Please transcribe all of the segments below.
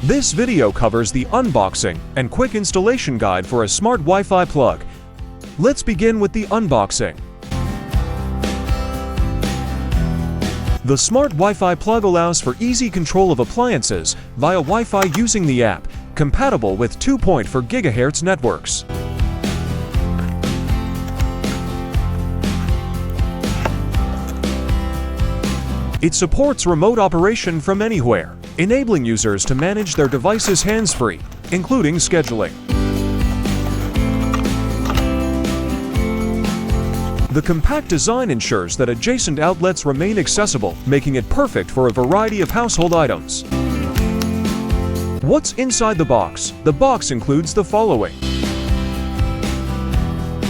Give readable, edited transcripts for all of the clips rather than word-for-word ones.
This video covers the unboxing and quick installation guide for a smart Wi-Fi plug. Let's begin with the unboxing. The smart Wi-Fi plug allows for easy control of appliances via Wi-Fi using the app, compatible with 2.4 GHz networks. It supports remote operation from anywhere, enabling users to manage their devices hands-free, including scheduling. The compact design ensures that adjacent outlets remain accessible, making it perfect for a variety of household items. What's inside the box? The box includes the following: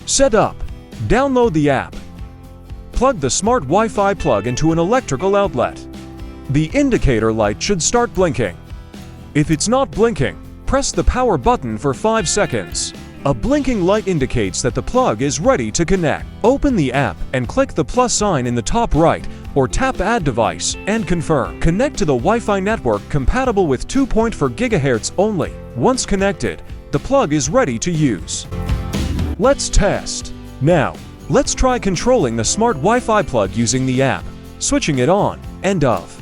Setup. Download the app. Plug the smart Wi-Fi plug into an electrical outlet. The indicator light should start blinking. If it's not blinking, press the power button for 5 seconds. A blinking light indicates that the plug is ready to connect. Open the app and click the plus sign in the top right, or tap Add Device and confirm. Connect to the Wi-Fi network compatible with 2.4 GHz only. Once connected, the plug is ready to use. Let's test. Now, let's try controlling the smart Wi-Fi plug using the app, switching it on and off.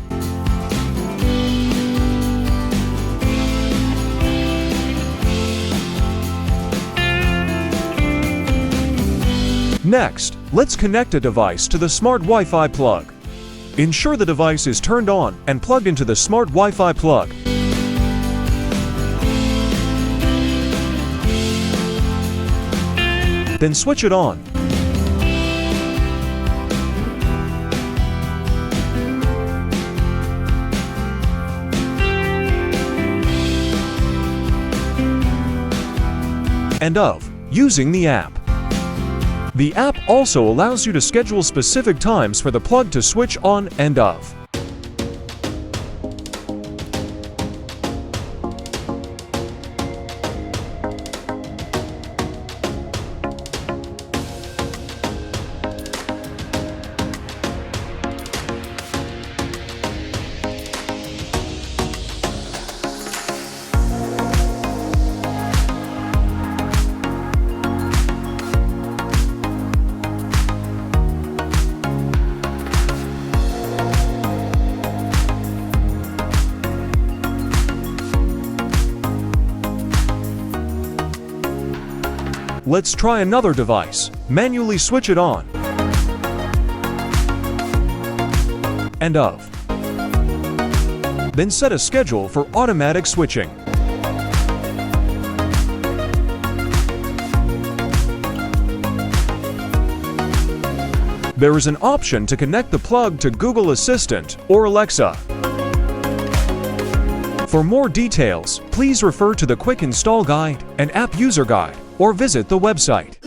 Next, let's connect a device to the smart Wi-Fi plug. Ensure the device is turned on and plugged into the smart Wi-Fi plug. Then switch it on. And off, using the app. The app also allows you to schedule specific times for the plug to switch on and off. Let's try another device. Manually switch it on and off. Then set a schedule for automatic switching. There is an option to connect the plug to Google Assistant or Alexa. For more details, please refer to the Quick Install Guide and App User Guide, or visit the website.